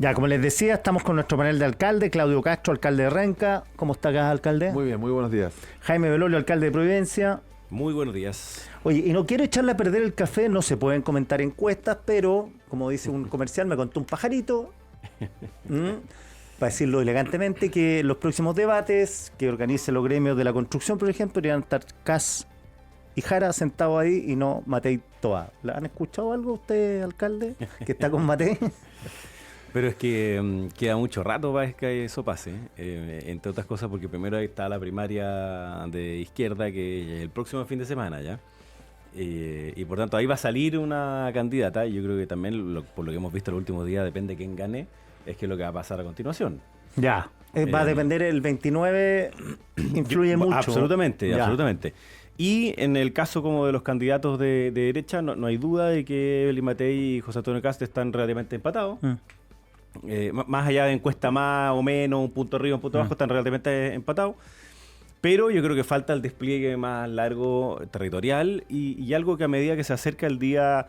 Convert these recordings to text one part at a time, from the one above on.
Ya, como les decía, estamos con nuestro panel de alcalde, Claudio Castro, alcalde de Renca. ¿Cómo está acá, alcalde? Muy bien, muy buenos días. Jaime Belolio, alcalde de Providencia. Muy buenos días. Oye, y no quiero echarle a perder el café, no se pueden comentar encuestas, pero, como dice un comercial, me contó un pajarito, para decirlo elegantemente, que los próximos debates que organicen los gremios de la construcción, por ejemplo, iban a estar Kass y Jara sentados ahí y no Matei Toa. ¿La han escuchado algo usted, alcalde, que está con Matei? Pero es que queda mucho rato para que eso pase, entre otras cosas porque primero está la primaria de izquierda que es el próximo fin de semana ya, y por tanto ahí va a salir una candidata y yo creo que también por lo que hemos visto en los últimos días depende de quién gane, es que es lo que va a pasar a continuación. Ya, va a depender el 29, influye mucho. Absolutamente, ya. absolutamente. Y en el caso como de los candidatos de derecha no hay duda de que Evelyn Matei y José Antonio Kast están relativamente empatados. Más allá de encuesta más o menos, un punto arriba, un punto abajo, están relativamente empatados. Pero yo creo que falta el despliegue más largo territorial y algo que a medida que se acerca el día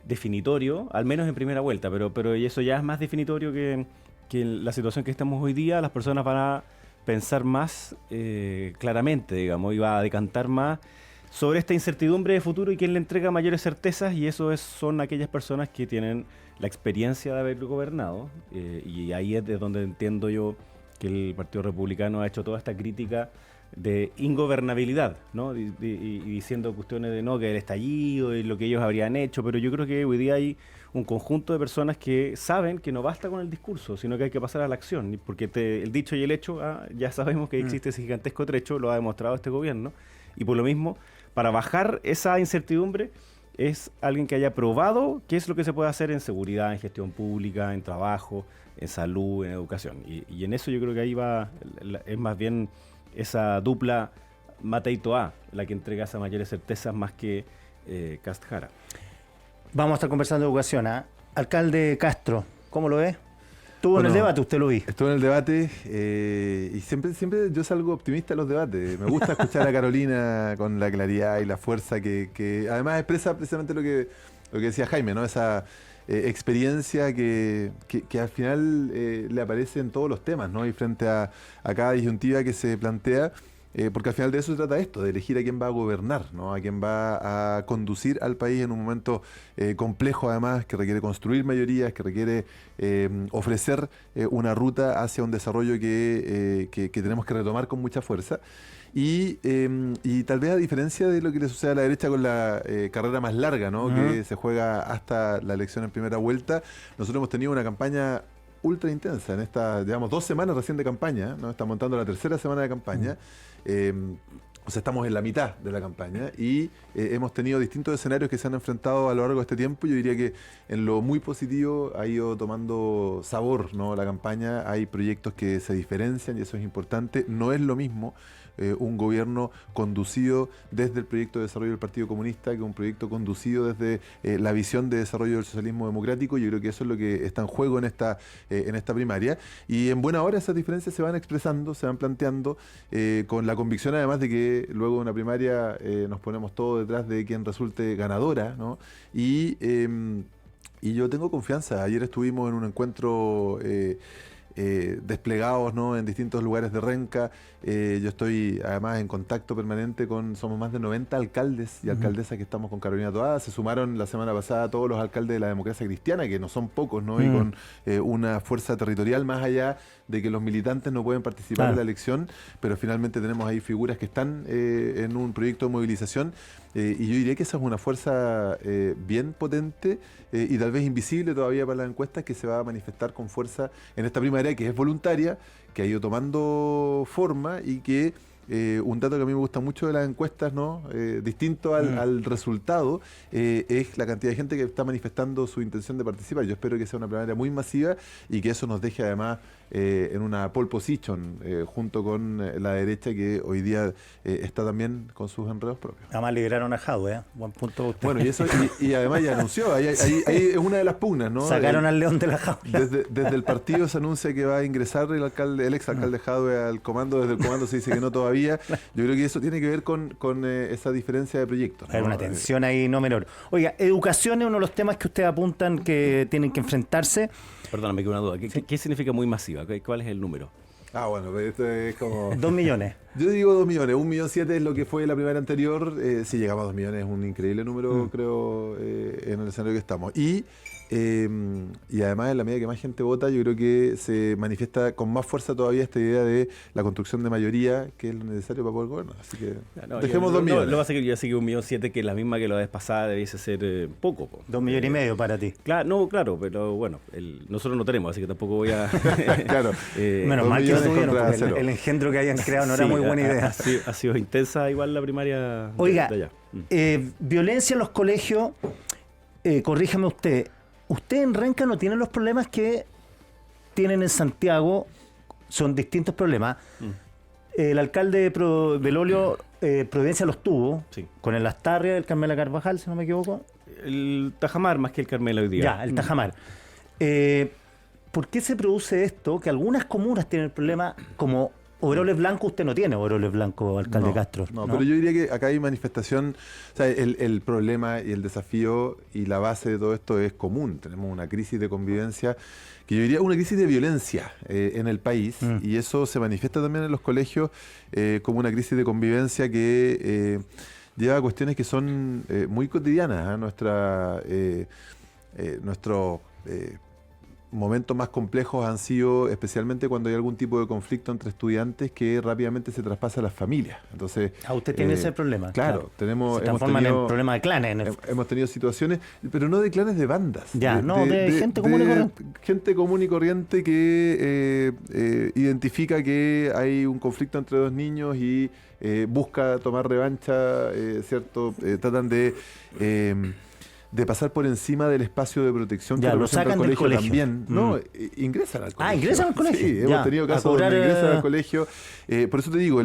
definitorio, al menos en primera vuelta, pero eso ya es más definitorio que en la situación que estamos hoy día, las personas van a pensar más claramente, digamos, y va a decantar más sobre esta incertidumbre de futuro y quién le entrega mayores certezas, y eso son aquellas personas que tienen la experiencia de haber gobernado, y ahí es de donde entiendo yo que el Partido Republicano ha hecho toda esta crítica de ingobernabilidad, ¿no? Y diciendo cuestiones de no, que el estallido y lo que ellos habrían hecho, pero yo creo que hoy día hay un conjunto de personas que saben que no basta con el discurso, sino que hay que pasar a la acción, porque el dicho y el hecho, ya sabemos que existe ese gigantesco trecho, lo ha demostrado este gobierno, y por lo mismo, para bajar esa incertidumbre, es alguien que haya probado qué es lo que se puede hacer en seguridad, en gestión pública, en trabajo, en salud, en educación. Y en eso yo creo que ahí es más bien esa dupla Matei Toa la que entrega esas mayores certezas más que Kast Jara. Vamos a estar conversando de educación. Alcalde Castro, ¿cómo lo ve? Estuvo en el debate, usted lo vi. Estuve en el debate y siempre yo salgo optimista en los debates. Me gusta escuchar a Carolina con la claridad y la fuerza que además expresa precisamente lo que decía Jaime, ¿no? Esa experiencia que al final le aparece en todos los temas, ¿no? Y frente a cada disyuntiva que se plantea, porque al final de eso se trata esto, de elegir a quién va a gobernar, ¿no? A quién va a conducir al país en un momento complejo, además, que requiere construir mayorías, que requiere ofrecer una ruta hacia un desarrollo que tenemos que retomar con mucha fuerza. Y tal vez a diferencia de lo que le sucede a la derecha con la carrera más larga, ¿no? Que se juega hasta la elección en primera vuelta, nosotros hemos tenido una campaña ultra intensa en estas, digamos, 2 semanas recién de campaña, ¿no? Estamos montando la tercera semana de campaña. O sea, estamos en la mitad de la campaña y hemos tenido distintos escenarios que se han enfrentado a lo largo de este tiempo. Yo diría que en lo muy positivo ha ido tomando sabor, ¿no? La campaña, hay proyectos que se diferencian y eso es importante. No es lo mismo un gobierno conducido desde el proyecto de desarrollo del Partido Comunista que un proyecto conducido desde la visión de desarrollo del socialismo democrático. Yo creo que eso es lo que está en juego en esta primaria, y en buena hora esas diferencias se van expresando, se van planteando, con la convicción además de que luego de una primaria nos ponemos todos detrás de quien resulte ganadora, ¿no? Y yo tengo confianza. Ayer estuvimos en un encuentro desplegados, ¿no? En distintos lugares de Renca. Yo estoy además en contacto permanente somos más de 90 alcaldes y alcaldesas que estamos con Carolina Toá. Se sumaron la semana pasada todos los alcaldes de la democracia cristiana, que no son pocos, ¿no? Y con una fuerza territorial, más allá de que los militantes no pueden participar en la elección, pero finalmente tenemos ahí figuras que están en un proyecto de movilización, y yo diría que esa es una fuerza bien potente y tal vez invisible todavía para las encuestas, que se va a manifestar con fuerza en esta primaria, que es voluntaria, que ha ido tomando forma y que un dato que a mí me gusta mucho de las encuestas, ¿no? Distinto al resultado, es la cantidad de gente que está manifestando su intención de participar. Yo espero que sea una primaria muy masiva y que eso nos deje además en una pole position junto con la derecha, que hoy día está también con sus enredos propios. Además liberaron a Jadwe, buen punto usted. Bueno, y eso y además ya anunció, ahí es una de las pugnas, ¿no? Sacaron al león de la jaula. Desde el partido se anuncia que va a ingresar el exalcalde Jadwe al comando. Desde el comando se dice que no todavía, todavía. Yo creo que eso tiene que ver con esa diferencia de proyectos, ¿no? Hay una tensión ahí no menor. Oiga, educación es uno de los temas que ustedes apuntan que tienen que enfrentarse. Perdón, me queda una duda. ¿Qué significa muy masiva? ¿Cuál es el número? Bueno, pues esto es como... 2 millones. Yo digo 2 millones, 1.700.000 es lo que fue la primera anterior. Si llegamos a 2 millones es un increíble número, creo, en el escenario que estamos. Y además, en la medida que más gente vota, yo creo que se manifiesta con más fuerza todavía esta idea de la construcción de mayoría, que es lo necesario para poder gobernar. Así que dejemos 2 millones. Lo va a ser que yo sé que 1.700.000, que es la misma que la vez pasada, debiese ser poco. 2,5 millones para ti. Claro, pero bueno, nosotros no tenemos, así que tampoco voy a... Claro. Menos mal que lo tuvieron, porque el engendro que hayan creado no era muy buena idea. Ha sido intensa igual la primaria. Oiga, de allá. violencia en los colegios, corríjame usted. Usted en Renca no tiene los problemas que tienen en Santiago, son distintos problemas. El alcalde de Belolio, Providencia los tuvo, Sí. con el Lastarria, el Carmela Carvajal, si no me equivoco. El Tajamar más que el Carmela hoy día. Ya, el Tajamar. ¿Por qué se produce esto? Que algunas comunas tienen el problema, como overoles blancos, usted no tiene overoles blancos, alcalde Castro. No, pero yo diría que acá hay manifestación, o sea, el problema y el desafío y la base de todo esto es común. Tenemos una crisis de convivencia, que yo diría una crisis de violencia en el país, y eso se manifiesta también en los colegios como una crisis de convivencia que lleva a cuestiones que son muy cotidianas. Nuestros momentos más complejos han sido especialmente cuando hay algún tipo de conflicto entre estudiantes que rápidamente se traspasa a las familias. Entonces, usted tiene ese problema. Claro, se transforman en problema de clanes. Hemos tenido situaciones, pero no de clanes de bandas. Ya, de gente común y corriente. Gente común y corriente que identifica que hay un conflicto entre dos niños y busca tomar revancha, ¿cierto? Tratan de pasar por encima del espacio de protección que lo sacan del colegio también. No, ingresan al colegio. ¿Ingresan al colegio? Sí, hemos tenido casos donde ingresan al colegio. Por eso te digo,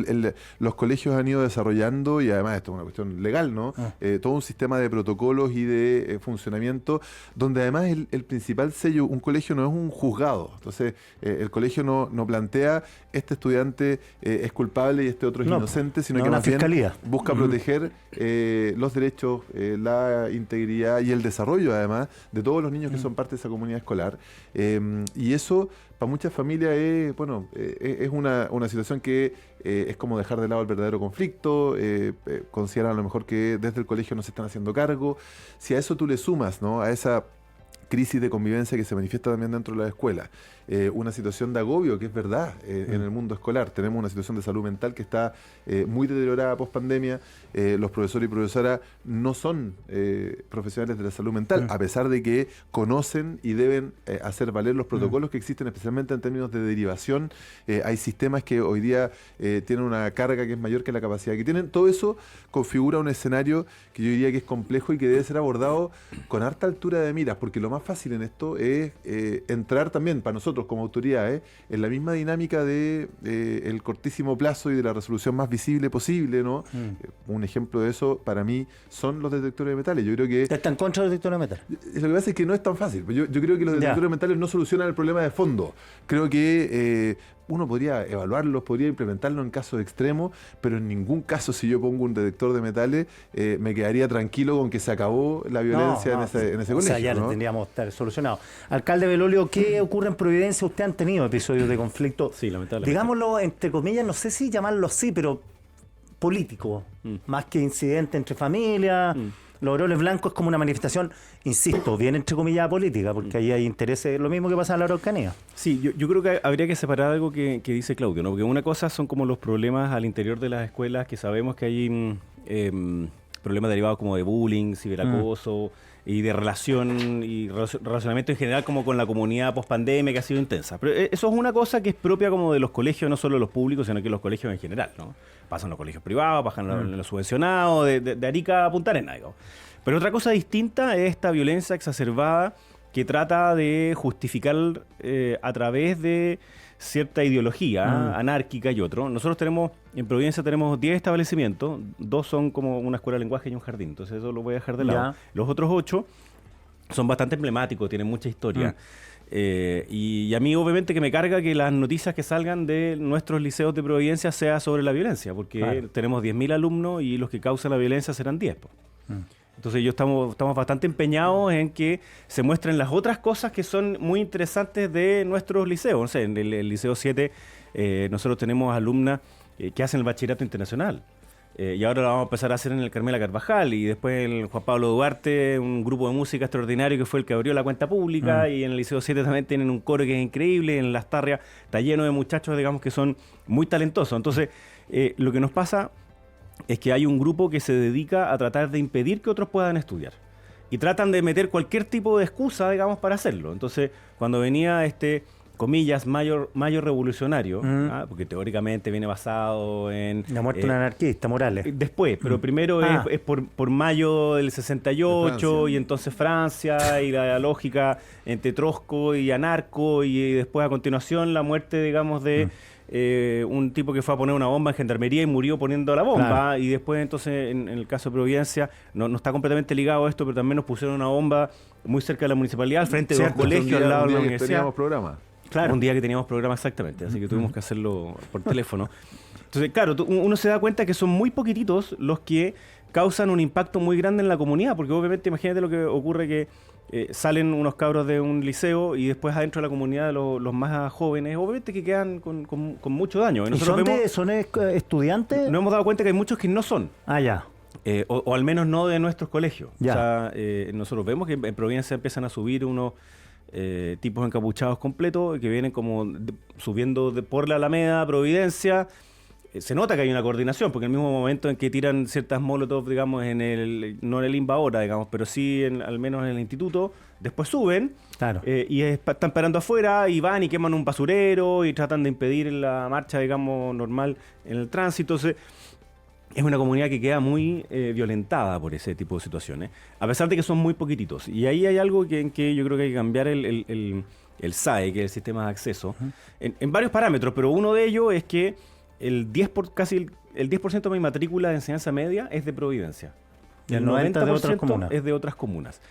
los colegios han ido desarrollando, y además esto es una cuestión legal, ¿no? Todo un sistema de protocolos y de funcionamiento, donde además el principal sello, un colegio no es un juzgado. Entonces, el colegio no plantea este estudiante es culpable y este otro es inocente, sino que más bien busca proteger los derechos, la integridad y el desarrollo, además, de todos los niños que son parte de esa comunidad escolar. Y eso, para muchas familias, es una situación que es como dejar de lado el verdadero conflicto, consideran a lo mejor que desde el colegio no se están haciendo cargo. Si a eso tú le sumas, ¿no?, a esa crisis de convivencia que se manifiesta también dentro de la escuela, una situación de agobio, que es verdad, en el mundo escolar. Tenemos una situación de salud mental que está muy deteriorada post pandemia. Los profesores y profesoras no son profesionales de la salud mental, a pesar de que conocen y deben hacer valer los protocolos que existen, especialmente en términos de derivación. Hay sistemas que hoy día tienen una carga que es mayor que la capacidad que tienen. Todo eso configura un escenario que yo diría que es complejo y que debe ser abordado con harta altura de miras, porque lo más fácil en esto es entrar también, para nosotros como autoridades, en la misma dinámica de el cortísimo plazo y de la resolución más visible posible, ¿no? Un ejemplo de eso, para mí, son los detectores de metales. Yo creo que... ¿Están contra los detectores de metales? Lo que pasa es que no es tan fácil. Yo creo que los detectores de metales no solucionan el problema de fondo. Creo que uno podría evaluarlos, podría implementarlos en casos extremos, pero en ningún caso, si yo pongo un detector de metales, me quedaría tranquilo con que se acabó la violencia en ese colegio. O sea, ya ¿no? tendríamos que estar solucionado. Alcalde Belolio, ¿qué ocurre en Providencia? ¿Usted han tenido episodios de conflicto? Sí, lamentablemente. Digámoslo, entre comillas, no sé si llamarlo así, pero político, más que incidente entre familias. Los overoles blancos es como una manifestación, insisto, bien entre comillas política, porque ahí hay intereses, lo mismo que pasa en la Araucanía. Sí, yo creo que habría que separar algo que dice Claudio, ¿no? Porque una cosa son como los problemas al interior de las escuelas, que sabemos que hay problemas derivados como de bullying, ciberacoso y de relación y relacionamiento en general como con la comunidad post-pandemia, que ha sido intensa. Pero eso es una cosa que es propia como de los colegios, no solo los públicos, sino que los colegios en general, ¿no? Pasan los colegios privados, pasan los subvencionados, de Arica a Punta Arenas, digo. Pero otra cosa distinta es esta violencia exacerbada que trata de justificar a través de cierta ideología anárquica y otro. Nosotros en Providencia tenemos 10 establecimientos, 2 son como una escuela de lenguaje y un jardín, entonces eso lo voy a dejar de lado. Los otros 8 son bastante emblemáticos, tienen mucha historia. Y a mí obviamente que me carga que las noticias que salgan de nuestros liceos de Providencia sea sobre la violencia, porque tenemos 10.000 alumnos y los que causan la violencia serán 10. Entonces estamos bastante empeñados en que se muestren las otras cosas que son muy interesantes de nuestros liceos. No sé, en el Liceo 7 nosotros tenemos alumnas que hacen el bachillerato internacional. Y ahora lo vamos a empezar a hacer en el Carmela Carvajal y después en el Juan Pablo Duarte, un grupo de música extraordinario que fue el que abrió la cuenta pública, y en el Liceo 7 también tienen un coro que es increíble, en Las Tarrias está lleno de muchachos, digamos, que son muy talentosos. Entonces, lo que nos pasa es que hay un grupo que se dedica a tratar de impedir que otros puedan estudiar y tratan de meter cualquier tipo de excusa, digamos, para hacerlo. Entonces, cuando venía comillas, mayo revolucionario, porque teóricamente viene basado en... La muerte de un anarquista, Morales. Después, pero primero es por mayo del 68, y entonces Francia, y la lógica entre Trotsko y anarco, y después a continuación la muerte, digamos, de un tipo que fue a poner una bomba en gendarmería y murió poniendo la bomba, claro. Y después entonces en el caso de Providencia no está completamente ligado a esto, pero también nos pusieron una bomba muy cerca de la municipalidad, al frente de un colegio, al lado de la universidad. Teníamos programa. Claro, un día que teníamos programa exactamente, así que tuvimos que hacerlo por teléfono. Entonces, claro, uno se da cuenta que son muy poquititos los que causan un impacto muy grande en la comunidad, porque obviamente imagínate lo que ocurre que salen unos cabros de un liceo y después adentro de la comunidad los más jóvenes, obviamente que quedan con mucho daño. ¿Y son estudiantes? Nos hemos dado cuenta que hay muchos que no son. Ah, ya. O al menos no de nuestros colegios. Ya. O sea, nosotros vemos que en Providencia empiezan a subir unos tipos encapuchados completos que vienen como subiendo por la Alameda, Providencia. Se nota que hay una coordinación, porque en el mismo momento en que tiran ciertas molotov, digamos, no en el INBA ahora, digamos, pero sí al menos en el instituto, después suben, claro. Y están parando afuera y van y queman un basurero y tratan de impedir la marcha, digamos, normal en el tránsito. Entonces, es una comunidad que queda muy violentada por ese tipo de situaciones, a pesar de que son muy poquititos. Y ahí hay algo en que yo creo que hay que cambiar el SAE, que es el sistema de acceso, en varios parámetros, pero uno de ellos es que casi el 10% de mi matrícula de enseñanza media es de Providencia. Y el 90% de otras comunas. Es de otras comunas.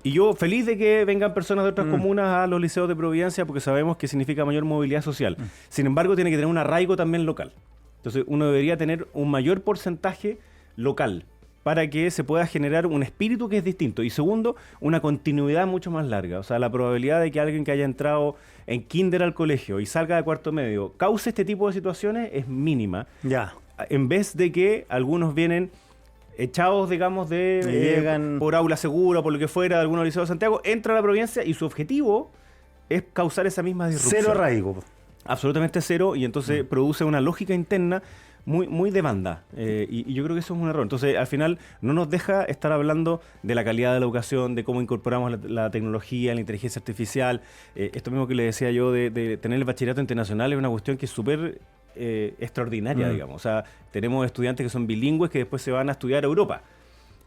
Y yo feliz de que vengan personas de otras comunas a los liceos de Providencia, porque sabemos que significa mayor movilidad social. Sin embargo, tiene que tener un arraigo también local. Entonces, uno debería tener un mayor porcentaje local para que se pueda generar un espíritu que es distinto. Y segundo, una continuidad mucho más larga. O sea, la probabilidad de que alguien que haya entrado en kinder al colegio y salga de cuarto medio cause este tipo de situaciones es mínima. Ya. En vez de que algunos vienen echados, digamos, llegan por aula segura, por lo que fuera, de algunos liceos de Santiago, entra a la Providencia y su objetivo es causar esa misma disrupción. Cero arraigo. Absolutamente cero, y entonces produce una lógica interna muy de banda, y yo creo que eso es un error. Entonces, al final, no nos deja estar hablando de la calidad de la educación, de cómo incorporamos la tecnología, la inteligencia artificial. Esto mismo que le decía yo de tener el bachillerato internacional es una cuestión que es súper extraordinaria, digamos. O sea, tenemos estudiantes que son bilingües que después se van a estudiar a Europa.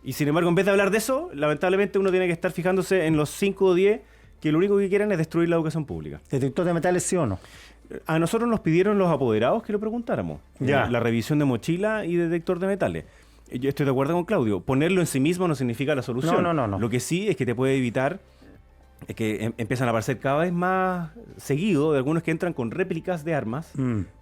Y sin embargo, en vez de hablar de eso, lamentablemente uno tiene que estar fijándose en los 5 o 10 que lo único que quieren es destruir la educación pública. ¿Detector de metales sí o no? A nosotros nos pidieron los apoderados que lo preguntáramos. Ya. La revisión de mochila y detector de metales. Yo estoy de acuerdo con Claudio. Ponerlo en sí mismo no significa la solución. No. Lo que sí es que te puede evitar que empiezan a aparecer cada vez más seguido de algunos que entran con réplicas de armas,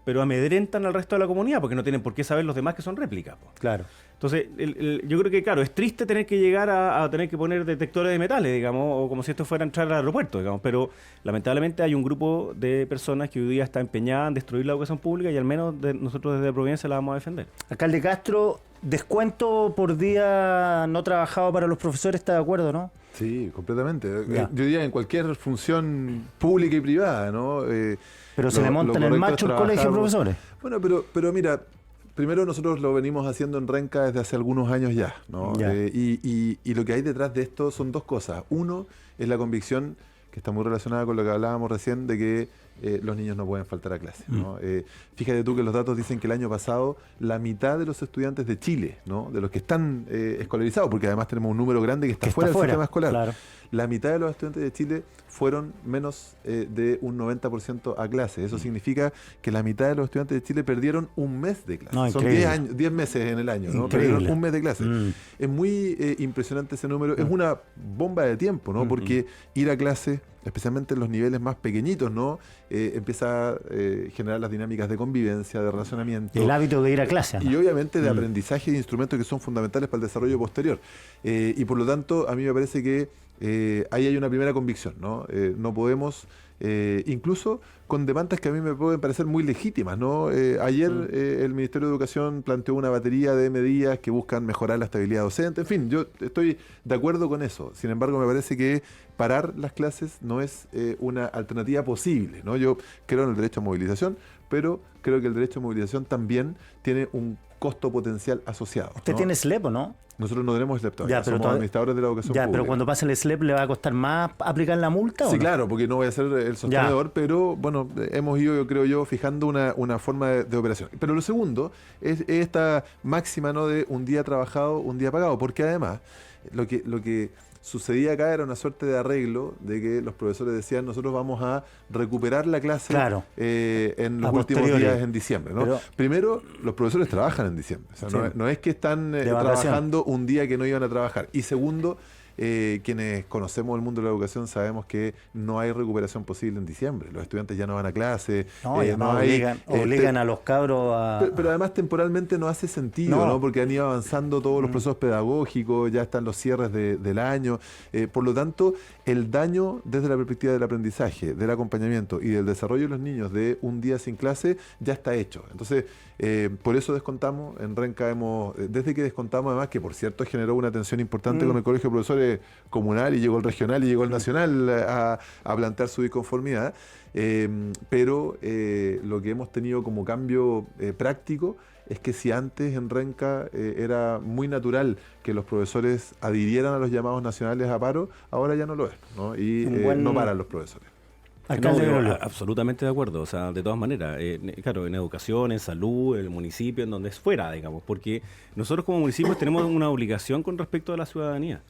pero amedrentan al resto de la comunidad porque no tienen por qué saber los demás que son réplicas. Claro. Entonces, yo creo que, claro, es triste tener que llegar a tener que poner detectores de metales, digamos, o como si esto fuera a entrar al aeropuerto, digamos, pero lamentablemente hay un grupo de personas que hoy día está empeñada en destruir la educación pública y al menos nosotros desde Providencia la vamos a defender. Alcalde Castro, descuento por día no trabajado para los profesores, ¿está de acuerdo, no? Sí, completamente. Ya. Yo diría en cualquier función pública y privada, ¿no? Pero se le monta en el macho el colegio de profesores. Bueno, pero mira, primero nosotros lo venimos haciendo en Renca desde hace algunos años ya, ¿no? Ya. Y lo que hay detrás de esto son dos cosas. Uno es la convicción, que está muy relacionada con lo que hablábamos recién, de que los niños no pueden faltar a clase, ¿no? Fíjate tú que los datos dicen que el año pasado la mitad de los estudiantes de Chile, ¿no? De los que están escolarizados, porque además tenemos un número grande que está fuera del sistema escolar, claro. La mitad de los estudiantes de Chile fueron menos de un 90% a clase. Eso significa que la mitad de los estudiantes de Chile perdieron un mes de clase. No, son 10 meses en el año, ¿no? Perdieron un mes de clase. Es muy impresionante ese número. Es una bomba de tiempo, ¿no? Porque ir a clase, especialmente en los niveles más pequeñitos, ¿no? Empieza a generar las dinámicas de convivencia, de relacionamiento. El hábito de ir a clase. Y obviamente de aprendizaje de instrumentos que son fundamentales para el desarrollo posterior. Y por lo tanto, a mí me parece que ahí hay una primera convicción, ¿no? No podemos, incluso con demandas que a mí me pueden parecer muy legítimas, ¿no? Ayer el Ministerio de Educación planteó una batería de medidas que buscan mejorar la estabilidad docente. En fin, yo estoy de acuerdo con eso. Sin embargo, me parece que parar las clases no es una alternativa posible, ¿no? Yo creo en el derecho a movilización, pero creo que el derecho a movilización también tiene un costo potencial asociado. ¿Usted tiene SLEP o no? Nosotros no tenemos SLEP todavía, somos todavía, administradores de la educación pública. Pero cuando pase el SLEP, ¿le va a costar más aplicar la multa o Sí, no? claro, porque no voy a ser el sostenedor, pero bueno, hemos ido, creo yo, fijando una forma de operación. Pero lo segundo es esta máxima, ¿no?, de un día trabajado, un día pagado, porque además lo que sucedía acá era una suerte de arreglo de que los profesores decían, nosotros vamos a recuperar la clase en los últimos días en diciembre, ¿no? Pero primero, los profesores trabajan en diciembre. O sea, no es que están trabajando un día que no iban a trabajar. Y segundo, quienes conocemos el mundo de la educación sabemos que no hay recuperación posible en diciembre. Los estudiantes ya no van a clase. Obligan a los cabros a... Pero además temporalmente no hace sentido, ¿no? Porque han ido avanzando todos los procesos pedagógicos, ya están los cierres del año. Por lo tanto, el daño desde la perspectiva del aprendizaje, del acompañamiento y del desarrollo de los niños de un día sin clase ya está hecho. Entonces, por eso descontamos. En Renca desde que descontamos, además, que por cierto generó una tensión importante con el Colegio de Profesores Comunal, y llegó el regional y llegó el nacional a plantear su disconformidad. Pero lo que hemos tenido como cambio práctico es que si antes en Renca era muy natural que los profesores adhirieran a los llamados nacionales a paro, ahora ya no lo es, ¿no? Y no paran los profesores. Absolutamente de acuerdo, o sea, de todas maneras, claro, en educación, en salud, en el municipio, en donde fuera, digamos, porque nosotros como municipios tenemos una obligación con respecto a la ciudadanía.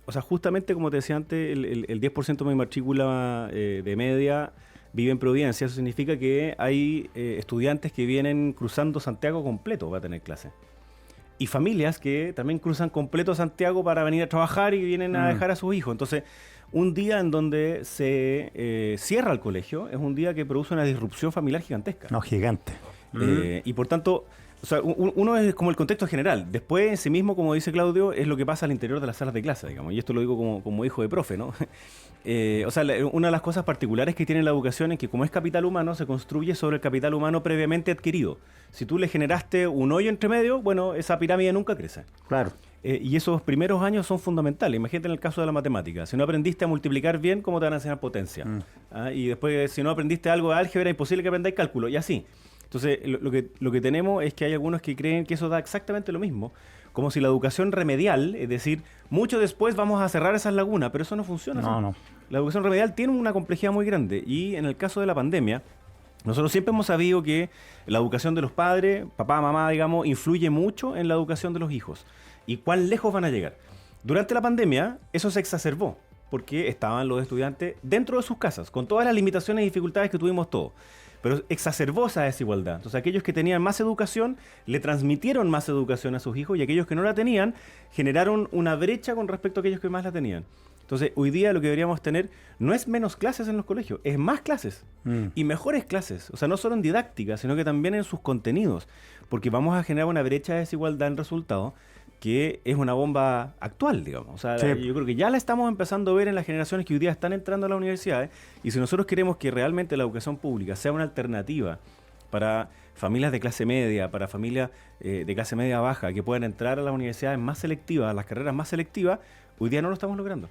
O sea, justamente como te decía antes, el 10% de mi matrícula de media vive en Providencia. Eso significa que hay estudiantes que vienen cruzando Santiago completo para tener clases. Y familias que también cruzan completo Santiago para venir a trabajar y vienen a dejar a sus hijos. Entonces, un día en donde se cierra el colegio es un día que produce una disrupción familiar gigantesca. No, gigante. Y por tanto... O sea, uno es como el contexto general. Después, en sí mismo, como dice Claudio, es lo que pasa al interior de las salas de clase, digamos. Y esto lo digo como hijo de profe, ¿no? O sea, una de las cosas particulares que tiene la educación es que, como es capital humano, se construye sobre el capital humano previamente adquirido. Si tú le generaste un hoyo entre medio, bueno, esa pirámide nunca crece. Claro. Y esos primeros años son fundamentales. Imagínate en el caso de la matemática. Si no aprendiste a multiplicar bien, ¿cómo te van a enseñar potencia? Y después, si no aprendiste algo de álgebra, es imposible que aprendáis cálculo. Y así. Entonces, lo que tenemos es que hay algunos que creen que eso da exactamente lo mismo, como si la educación remedial, es decir, mucho después vamos a cerrar esas lagunas, pero eso no funciona. No. La educación remedial tiene una complejidad muy grande, y en el caso de la pandemia, nosotros siempre hemos sabido que la educación de los padres, papá, mamá, digamos, influye mucho en la educación de los hijos y cuán lejos van a llegar. Durante la pandemia, eso se exacerbó, porque estaban los estudiantes dentro de sus casas, con todas las limitaciones y dificultades que tuvimos todos. Pero exacerbó esa desigualdad. Entonces, aquellos que tenían más educación le transmitieron más educación a sus hijos, y aquellos que no la tenían generaron una brecha con respecto a aquellos que más la tenían. Entonces, hoy día lo que deberíamos tener no es menos clases en los colegios, es más clases y mejores clases. O sea, no solo en didáctica, sino que también en sus contenidos, porque vamos a generar una brecha de desigualdad en resultado que es una bomba actual, digamos. O sea, yo creo que ya la estamos empezando a ver en las generaciones que hoy día están entrando a las universidades, y si nosotros queremos que realmente la educación pública sea una alternativa para familias de clase media, para familias de clase media baja, que puedan entrar a las universidades más selectivas, a las carreras más selectivas, hoy día no lo estamos logrando.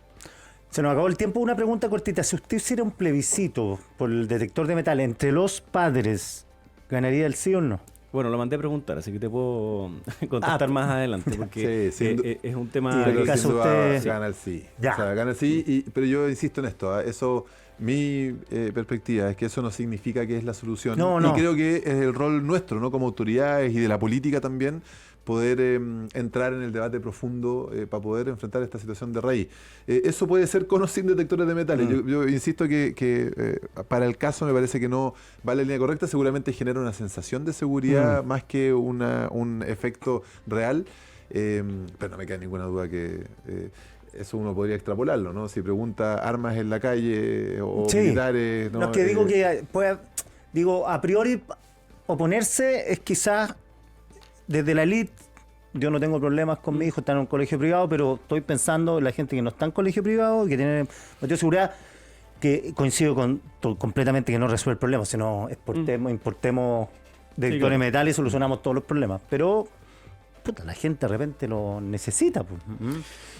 Se nos acabó el tiempo. Una pregunta cortita. Si usted hiciera un plebiscito por el detector de metal entre los padres, ¿ganaría el sí o no? Bueno, lo mandé a preguntar, así que te puedo contestar más adelante, porque es un tema... Pero en caso sin duda usted... gana el sí. Ya. O sea, gana el sí, pero yo insisto en esto. Eso, mi perspectiva es que eso no significa que es la solución. No. Y creo que es el rol nuestro, ¿no?, como autoridades y de la política también, poder entrar en el debate profundo para poder enfrentar esta situación de raíz. Eso puede ser con o sin detectores de metales. Yo insisto que para el caso me parece que no va la línea correcta. Seguramente genera una sensación de seguridad más que un efecto real, pero no me queda ninguna duda que eso uno podría extrapolarlo, ¿no? Si pregunta armas en la calle o Sí. militares, ¿no? Lo que digo que a priori oponerse es quizás desde la élite. Yo no tengo problemas con mi hijo, está en un colegio privado, pero estoy pensando en la gente que no está en colegio privado, que tiene motivo de seguridad, que coincido completamente que no resuelve el problema, sino importemos detectores de metal y solucionamos todos los problemas. Pero puta, la gente de repente lo necesita. Pues.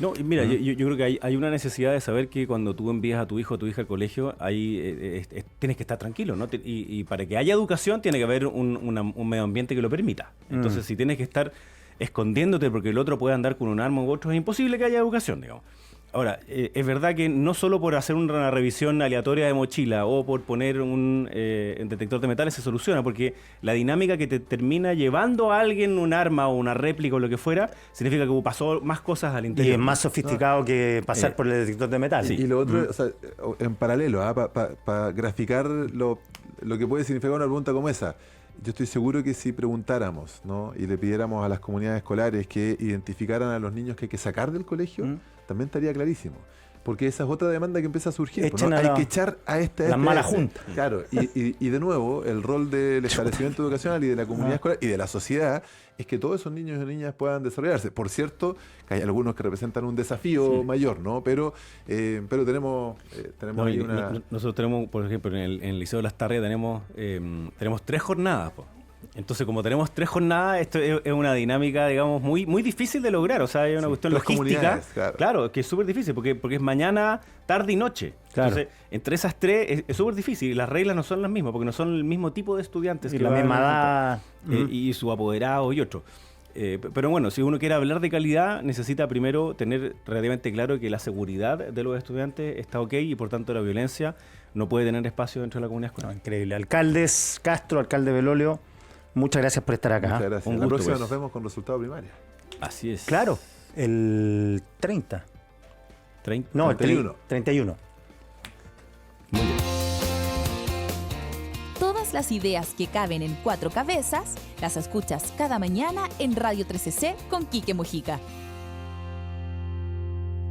No, y mira, yo creo que hay una necesidad de saber que cuando tú envías a tu hijo o tu hija al colegio, ahí tienes que estar tranquilo, ¿no? Y para que haya educación tiene que haber un medio ambiente que lo permita. Entonces, si tienes que estar escondiéndote porque el otro puede andar con un arma u otro, es imposible que haya educación, digamos. Ahora, es verdad que no solo por hacer una revisión aleatoria de mochila o por poner un detector de metales se soluciona, porque la dinámica que te termina llevando a alguien un arma o una réplica o lo que fuera, significa que pasó más cosas al interior. Y es más sofisticado que pasar por el detector de metales. Y lo otro, o sea, en paralelo, para graficar lo que puede significar una pregunta como esa, yo estoy seguro que si preguntáramos, ¿no? Y le pidiéramos a las comunidades escolares que identificaran a los niños que hay que sacar del colegio, también estaría clarísimo. Porque esa es otra demanda que empieza a surgir. ¿No? Hay que echar a las malas juntas. Claro, y de nuevo, el rol del establecimiento educacional y de la comunidad escolar y de la sociedad es que todos esos niños y niñas puedan desarrollarse. Por cierto, que hay algunos que representan un desafío mayor, ¿no? Pero tenemos ahí una... Nosotros tenemos, por ejemplo, en el Liceo de Las Tarrias tenemos 3 jornadas, po. Entonces, como tenemos 3 jornadas, esto es una dinámica, digamos, muy, muy difícil de lograr. O sea, es una cuestión logística. Claro, que es súper difícil, porque es mañana, tarde y noche. Claro. Entonces, entre esas 3 es súper difícil. Y las reglas no son las mismas, porque no son el mismo tipo de estudiantes. Y la misma edad. Y su apoderado y otro. Pero bueno, si uno quiere hablar de calidad, necesita primero tener relativamente claro que la seguridad de los estudiantes está ok y por tanto la violencia no puede tener espacio dentro de la comunidad escolar. No, increíble. Alcaldes Castro, alcalde Belolio, muchas gracias por estar acá. Muchas gracias. Un La gusto, próxima pues. nos vemos con resultado primario. Así es. Claro, el 30. 30. No, 31. el 31. Muy bien. Todas las ideas que caben en 4 cabezas las escuchas cada mañana en Radio 13C con Quique Mojica.